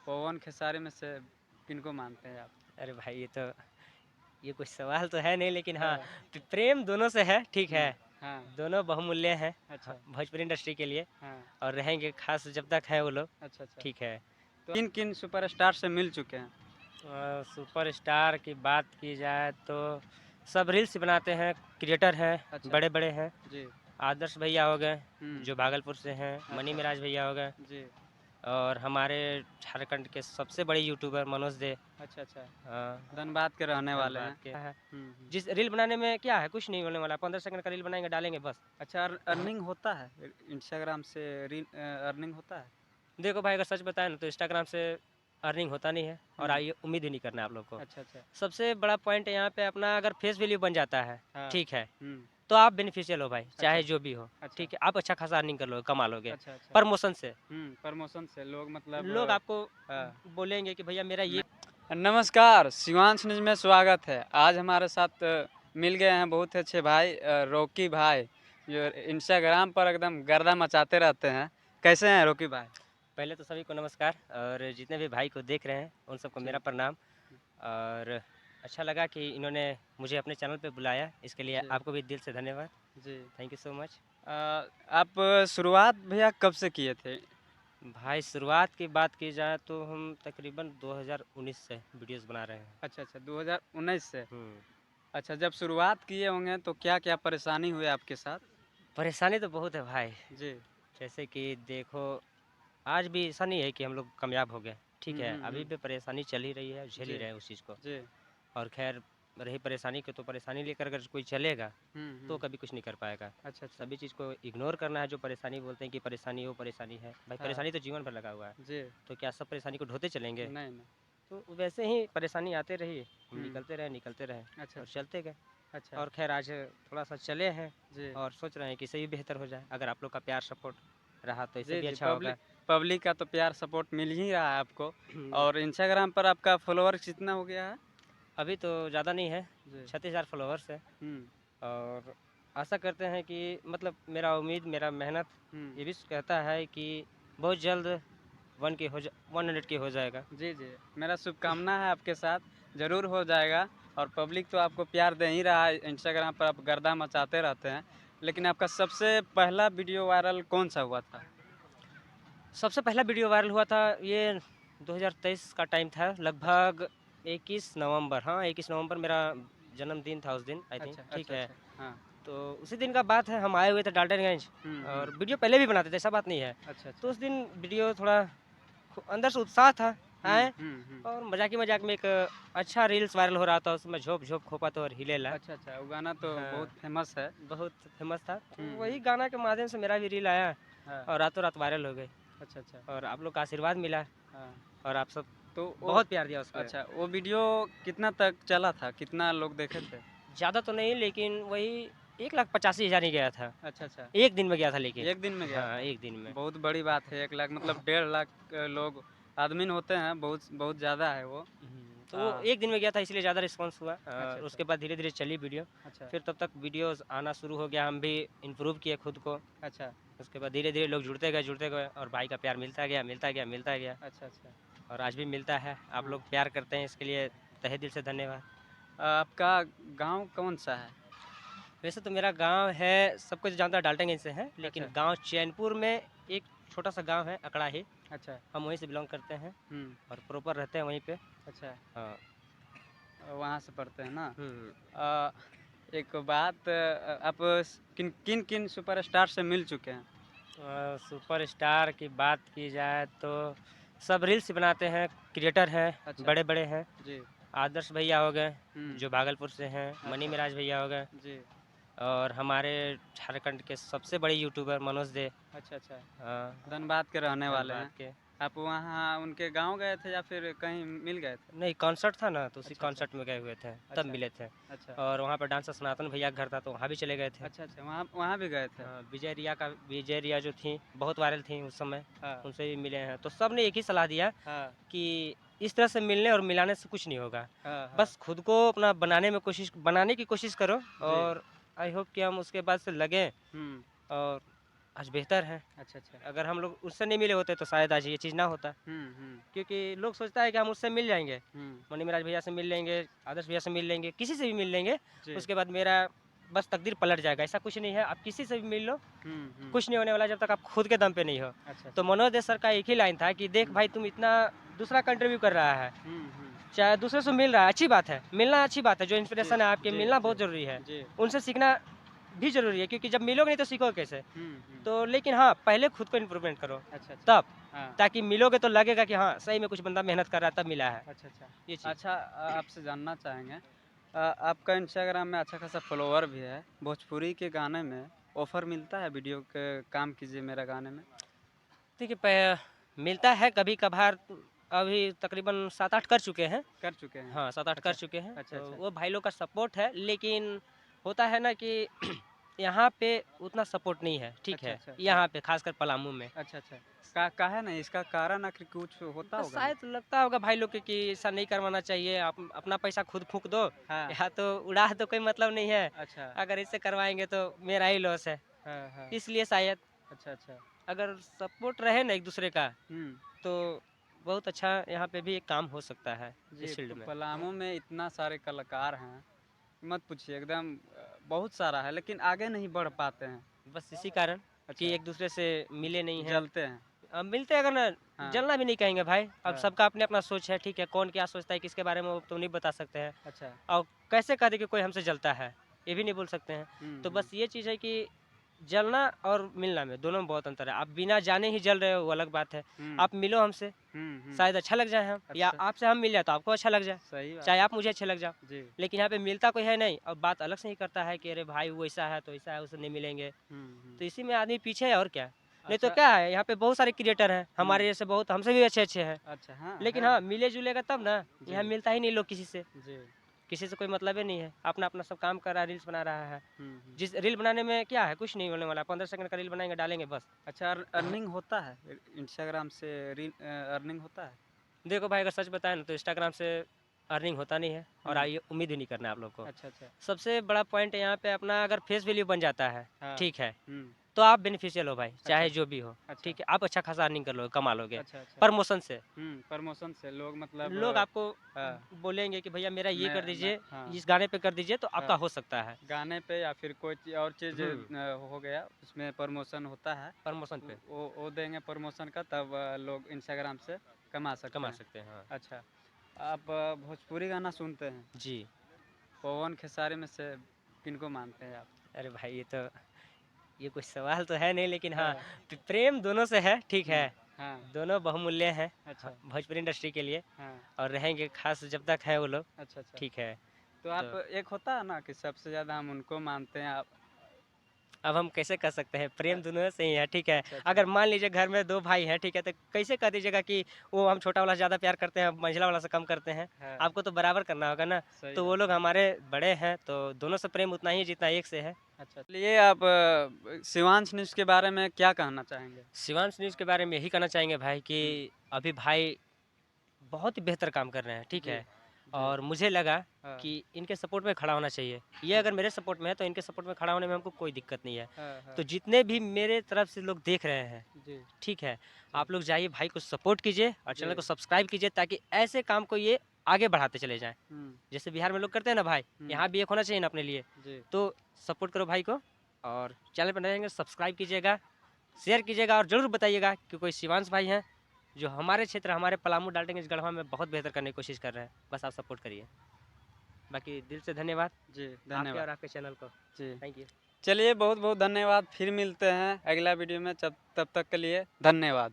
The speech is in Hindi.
पवन खेसारी में से किनको मानते हैं आप? अरे भाई ये कुछ सवाल तो है नहीं, लेकिन हाँ, हाँ। प्रेम दोनों से है, ठीक है। हाँ। दोनों बहुमूल्य हैं अच्छा। भोजपुरी इंडस्ट्री के लिए, हाँ। और रहेंगे खास जब तक है वो लोग। अच्छा अच्छा। ठीक है। तो किन किन सुपरस्टार से मिल चुके हैं? सुपरस्टार की बात की जाए तो सब रील्स बनाते हैं, क्रिएटर हैं, अच्छा। बड़े बड़े हैं। जी। आदर्श भैया हो गए जो हम्म। भागलपुर से हैं, मनी अच्छा। मिराज भैया हो गए, जी। और हमारे झारखंड के सबसे बड़े यूट्यूबर मनोज दे। अच्छा अच्छा। हाँ, धनबाद के रहने वाले धनबाद हैं। के है। हम्म। जिस रील बनाने में क्या है, कुछ नहीं होने वाला, 15 सेकंड का रील बनाएंगे, डालेंगे बस। अच्छा, अर्निंग होता है इंस्टाग्राम से? अर्निंग होता है? देखो भाई, अगर सच बताएं ना तो इंस्टाग्राम से अर्निंग होता नहीं है, और आइए उम्मीद ही नहीं करना है आप लोग को। अच्छा अच्छा। सबसे बड़ा पॉइंट है यहाँ पे अपना, अगर फेस वैल्यू बन जाता है, हाँ। ठीक है, हम्म। तो आप बेनिफिशियल हो भाई, चाहे अच्छा जो भी हो। अच्छा। ठीक है, आप अच्छा खासा अर्निंग कर लोगे, कमा लोगे अच्छा अच्छा। प्रमोशन से। प्रमोशन से लोग मतलब लोग आपको हाँ। बोलेंगे कि भैया मेरा ये। नमस्कार, शिवांश न्यूज में स्वागत है। आज हमारे साथ मिल गए हैं बहुत अच्छे भाई, रॉकी भाई, जो इंस्टाग्राम पर एकदम गर्दा मचाते रहते हैं। कैसे हैं रॉकी भाई? पहले तो सभी को नमस्कार, और जितने भी भाई को देख रहे हैं उन सबको जी। मेरा प्रणाम। और अच्छा लगा कि इन्होंने मुझे अपने चैनल पे बुलाया, इसके लिए जी। आपको भी दिल से धन्यवाद। जी। Thank you so much. आप शुरुआत भैया कब से किए थे? भाई शुरुआत की बात की जाए तो हम तकरीबन 2019 से वीडियोस बना रहे हैं। अच्छा अच्छा, 2019 से। हम्म। अच्छा, जब शुरुआत किए होंगे तो क्या क्या परेशानी हुई आपके साथ? परेशानी तो बहुत है भाई। जी। जैसे कि देखो, आज भी ऐसा नहीं है कि हम लोग कामयाब हो गए, ठीक है, अभी भी परेशानी चल ही रही है, झेल ही जी। रहे हैं उस चीज़ को। जी। और खैर, रही परेशानी की, तो परेशानी लेकर अगर कोई चलेगा तो हम्म। कभी कुछ नहीं कर पाएगा। अच्छा अच्छा। सभी चीज़ को इग्नोर करना है, जो परेशानी बोलते हैं कि परेशानी वो परेशानी है, भाई हाँ। परेशानी तो जीवन भर लगा हुआ है। जी। तो क्या सब परेशानी को ढोते चलेंगे? नहीं नहीं। तो वैसे ही परेशानी आते रही, हम हम्म। निकलते रहे अच्छा और अच्छा। चलते गए। अच्छा। और खैर आज थोड़ा सा चले हैं, जी। और सोच रहे हैं कि इसे भी बेहतर हो जाए। अगर आप लोग का प्यार सपोर्ट रहा तो इसे जी भी जी, अच्छा होगा। पब्लिक का तो प्यार सपोर्ट मिल ही रहा है आपको। और इंस्टाग्राम पर आपका फॉलोअर कितना हो गया है? अभी तो ज़्यादा नहीं है, जी। 36,000 फॉलोअर्स है। हम्म। और आशा करते हैं कि मतलब मेरा उम्मीद, मेरा मेहनत हम्म। ये भी कहता है कि बहुत जल्द 100 की हो जाएगा। जी जी, मेरा शुभकामना है आपके साथ, ज़रूर हो जाएगा। और पब्लिक तो आपको प्यार दे ही रहा है, इंस्टाग्राम पर आप गर्दा मचाते रहते हैं। लेकिन आपका सबसे पहला वीडियो वायरल कौन सा हुआ था? सबसे पहला वीडियो वायरल हुआ था ये 2023 का टाइम था, अच्छा लगभग 21 नवंबर। हाँ, 21 नवंबर मेरा जन्मदिन था उस दिन, आई थिंक, अच्छा। ठीक अच्छा है। अच्छा। हाँ। तो उसी दिन का बात है, हम आए हुए थे डाल्टनगंज, और हम्म। वीडियो पहले भी बनाते थे, ऐसा बात नहीं है। अच्छा तो अच्छा। उस दिन वीडियो थोड़ा अंदर से उत्साह था, आए, हम्म। और मजाक मजाक में एक अच्छा रील्स वायरल हो रहा था, उसमें झोप झोप खोपा तो और हिलेला। अच्छा अच्छा, वो गाना तो बहुत हाँ, फेमस है। बहुत फेमस था, तो वही हम्म। गाना के माध्यम से मेरा भी रील आया, हाँ। और रातों रात वायरल हो गई। अच्छा अच्छा। और आप लोग का आशीर्वाद मिला, हाँ। और आप सब तो वो बहुत प्यार दिया उस पे। अच्छा, वो वीडियो कितना तक चला था? कितना लोग देखे थे? ज़्यादा तो नहीं, लेकिन वही 1,85,000 ही गया था। अच्छा अच्छा। एक दिन में गया था, लेकिन एक दिन में गया हाँ, था? एक दिन में। बहुत बड़ी बात है, 1 लाख मतलब 1.5 लाख लोग आदमीन होते हैं, बहुत बहुत ज़्यादा है वो। तो वो हाँ। एक दिन में गया था, इसलिए ज़्यादा रिस्पांस हुआ, अच्छा और अच्छा। उसके बाद धीरे धीरे चली वीडियो। अच्छा फिर तब तक वीडियोस आना शुरू हो गया, हम भी इम्प्रूव किए खुद को। अच्छा। उसके बाद धीरे धीरे लोग जुड़ते गए, और भाई का प्यार मिलता गया। अच्छा अच्छा। और आज भी मिलता है, आप हाँ। लोग प्यार करते हैं, इसके लिए तहे दिल से धन्यवाद। आपका गांव कौन सा है? वैसे तो मेरा गांव है, सब कुछ जानता है, डाल्टनगंज से है, लेकिन अच्छा गांव चैनपुर में एक छोटा सा गांव है, अकड़ाही। अच्छा। हम वहीं से बिलोंग करते हैं, हम्म। और प्रॉपर रहते हैं वहीं पे। अच्छा, हाँ। वहाँ से पढ़ते हैं ना? हम्म। अ, एक बात, आप किन किन किन सुपरस्टार से मिल चुके हैं? सुपरस्टार की बात की जाए तो सब रील्स बनाते हैं, क्रिएटर हैं, अच्छा। बड़े बड़े हैं। जी। आदर्श भैया हो गए हम्म। जो भागलपुर से हैं, मनी अच्छा। मिराज भैया हो गए, जी। और हमारे झारखंड के सबसे बड़े यूट्यूबर मनोज दे। अच्छा अच्छा। हाँ, धनबाद के रहने वाले धनबाद हैं। के। आप वहाँ उनके गांव गए थे या फिर कहीं मिल गए थे? नहीं, कॉन्सर्ट था ना, तो उसी अच्छा अच्छा। कॉन्सर्ट में गए हुए थे, तब अच्छा मिले थे। अच्छा। और वहाँ पर डांसर सनातन भैया का घर था, तो वहाँ भी चले गए थे। अच्छा अच्छा, वहाँ वहाँ भी गए थे? हाँ, विजय रिया जो थी, बहुत वायरल थी उस समय, हाँ उनसे भी मिले हैं। तो सब ने एक ही सलाह दिया हाँ कि इस तरह से मिलने और मिलाने से कुछ नहीं होगा, हाँ। हाँ। बस खुद को अपना बनाने की कोशिश करो। जी। और आई होप कि हम उसके बाद से लगें, हम्म। और आज बेहतर हैं। अच्छा, अच्छा। अगर हम लोग उससे नहीं मिले होते तो शायद आज ये चीज़ ना होता। क्योंकि लोग सोचता है कि हम उससे मिल जाएँगे, मनीमराज भैया से मिल लेंगे, आदर्श भैया से मिल लेंगे, किसी से भी मिल लेंगे, जी। उसके बाद मेरा बस तकदीर पलट जाएगा। ऐसा कुछ नहीं है, आप किसी से भी मिल लो, हुँ। कुछ नहीं होने वाला जब तक आप खुद के दम पे नहीं हो। अच्छा, तो अच्छा। मनोज देस सर का एक ही लाइन था कि देख हुँ। भाई तुम इतना दूसरा कंट्रीब्यू कर रहा है, हुँ। चाहे दूसरे से मिल रहा है, अच्छी बात है, मिलना अच्छी बात है, जो जी, इंस्पिरेशन है आपके जी, मिलना बहुत जी, ज़रूरी है। जी। उनसे सीखना भी ज़रूरी है क्योंकि जब मिलोगे नहीं तो सीखोगे कैसे? हुँ। तो लेकिन हाँ, पहले खुद को इम्प्रूवमेंट करो, अच्छा, अच्छा। तब। हाँ। ताकि मिलोगे तो लगेगा कि हाँ, सही में कुछ बंदा मेहनत कर रहा है तब मिला है, अच्छा, अच्छा। ये चीज़। अच्छा आपसे जानना चाहेंगे आपका इंस्टाग्राम में अच्छा खासा फॉलोवर भी है, भोजपुरी के गाने में ऑफ़र मिलता है वीडियो के काम कीजिए मेरा गाने में? देखिए मिलता है कभी-कभार अभी तकरीबन 7-8 कर चुके हैं। कर चुके हैं? हाँ, 7-8 कर अच्छा, चुके हैं, अच्छा, तो अच्छा। वो भाई लोग का सपोर्ट है, लेकिन होता है ना कि यहाँ पे उतना सपोर्ट नहीं है, ठीक अच्छा, है? अच्छा। यहाँ पे ख़ासकर पलामू में। अच्छा, अच्छा। काहे नहीं इसका कारण आखिर कुछ होता बस होगा ना? शायद लगता होगा भाई लोग के कि ऐसा नहीं करवाना चाहिए, आप अपना पैसा खुद फूँक दो, हाँ। यहाँ तो उड़ा तो कोई मतलब नहीं है, अच्छा। अगर इससे करवाएँगे तो मेरा ही लॉस है। हाँ। इसलिए शायद अच्छा, अच्छा। अगर सपोर्ट रहे ना एक-दूसरे का, हुँ। तो बहुत अच्छा यहाँ पे भी एक काम हो सकता है, जी, इस फ़ील्ड में। पलामू में इतना सारे कलाकार हैं, मत पूछिए एकदम बहुत सारा है लेकिन आगे नहीं बढ़ पाते हैं। बस इसी कारण कि अच्छा, एक-दूसरे से मिले नहीं हैं। जलते हैं। मिलते अगर ना हाँ, जलना भी नहीं कहेंगे भाई, अब हाँ। सबका अपने-अपना सोच है, ठीक है? कौन क्या सोचता है, किसके बारे में वो तो नहीं बता सकते हैं। अच्छा। और कैसे कह दें कि कोई हमसे जलता है, ये भी नहीं बोल सकते हैं। तो हुँ। बस ये चीज़ है कि जलना और मिलना में दोनों में बहुत अंतर है। आप बिना जाने ही जल रहे हो, वो अलग बात है। हुँ। आप मिलो हमसे, हुँ। शायद अच्छा लग जाए हम, या अच्छा, आपसे हम मिल जाए तो आपको अच्छा लग जाए, सही बात चाहे है। आप मुझे अच्छे लग जाओ। जी। लेकिन यहाँ पे मिलता कोई है नहीं और बात अलग से ही करता है कि अरे भाई वो ऐसा है तो ऐसा है, उससे नहीं मिलेंगे। हुँ। तो इसी में आदमी पीछे है और क्या। नहीं तो अच्छा। क्या है, यहाँ पे बहुत सारे क्रिएटर हैं, हुँ। हमारे जैसे बहुत हमसे भी अच्छे-अच्छे हैं। अच्छा, हाँ, लेकिन है। हाँ, मिले-जुलेगा तब ना, जी, यहाँ मिलता ही नहीं लोग किसी से। जी। किसी से कोई मतलब ही नहीं है, अपना-अपना सब काम कर रहा है, रील्स बना रहा है। हुँ। जिस रील बनाने में क्या है, कुछ नहीं होने वाला, 15 सेकंड का रील बनाएँगे, डालेंगे बस। अच्छा अर्निंग होता है? इंस्टाग्राम से अर्निंग होता है? देखो भाई अगर सच बताएँ ना तो इंस्टाग्राम से अर्निंग होता नहीं है और हुँ। ये उम्मीद भी नहीं करना है आप लोग को। अच्छा, अच्छा। सबसे बड़ा पॉइंट यहाँ पे अपना अगर फेस वैल्यू बन जाता है, हाँ। ठीक है, हुँ। तो आप बेनिफिशियल हो भाई, अच्छा, चाहे जो भी हो, अच्छा। ठीक है? आप अच्छा खासा अर्निंग कर लोगे, कमा लोगे, अच्छा, अच्छा। प्रमोशन से। प्रमोशन से लोग मतलब लोग आपको हाँ, बोलेंगे कि भैया मेरा ये कर मैं दीजिए, हाँ, इस गाने पे कर दीजिए तो हाँ। आपका हो सकता है। गाने पे या फिर कोई और चीज़ हुँ, हो गया उसमें प्रमोशन होता है प्रमोशन पे वो देंगे प्रमोशन का तब लोग इंस्टाग्राम से कमा सकते कमा हैं। सकते हैं, हाँ। अच्छा, आप भोजपुरी गाना सुनते हैं, जी। पवन खेसारी में से किनको मानते हैं आप? अरे भाई ये कोई सवाल तो है नहीं लेकिन हाँ, हाँ। प्रेम दोनों से है, ठीक हुँ। है। हाँ। दोनों बहुमूल्य हैं अच्छा। भोजपुरी इंडस्ट्री के लिए हाँ। और रहेंगे खास जब तक है वो लोग, अच्छा, अच्छा। ठीक है। तो तो आप एक होता है ना कि सबसे ज़्यादा हम उनको मानते हैं आप अब हम कैसे कर सकते हैं, प्रेम दोनों से ही है, ठीक है। अच्छा, अच्छा। अगर मान लीजिए घर में 2 भाई हैं, ठीक है, तो कैसे कह दीजिएगा कि वो हम छोटा वाला से ज़्यादा प्यार करते हैं, मंझला वाला से कम करते हैं। हाँ, आपको तो बराबर करना होगा ना। सही तो वो बात लोग है। हमारे बड़े हैं, तो दोनों से प्रेम उतना ही है जितना एक से है। अच्छा, चलिए आप शिवांश न्यूज़ के बारे में क्या कहना चाहेंगे? शिवांश न्यूज़ के बारे में यही कहना चाहेंगे भाई कि हुँ। अभी भाई बहुत ही बेहतर काम कर रहे हैं, ठीक जी, है? जी। और मुझे लगा हाँ, कि इनके सपोर्ट में खड़ा होना चाहिए। ये हुँ। अगर मेरे सपोर्ट में है तो इनके सपोर्ट में खड़ा होने में हमको कोई दिक्कत नहीं है। हाँ, तो हाँ। जितने भी मेरे तरफ से लोग देख रहे हैं, जी, ठीक है? जी, आप लोग जाइए भाई को सपोर्ट कीजिए और जी। चैनल को सब्सक्राइब कीजिए ताकि ऐसे काम को ये आगे बढ़ाते चले जाएँ। हुँ, जैसे बिहार में लोग करते हैं ना भाई, हुँ। यहाँ भी एक होना चाहिए ना अपने लिए। जी, तो सपोर्ट करो भाई को और चैनल पर नए रहेंगे सब्सक्राइब कीजिएगा, शेयर कीजिएगा और ज़रूर बताइएगा कि कोई शिवांश भाई हैं जो हमारे क्षेत्र हमारे पलामू डाल्टनगंज गढ़वा में बहुत बेहतर करने की कोशिश कर रहे हैं। बस आप सपोर्ट करिए। बाकी दिल से धन्यवाद जी, आपके धन्यवाद। और आपके चैनल को। जी। Thank you. चलिए बहुत-बहुत धन्यवाद। फिर मिलते हैं अगला वीडियो में तब तक के लिए धन्यवाद।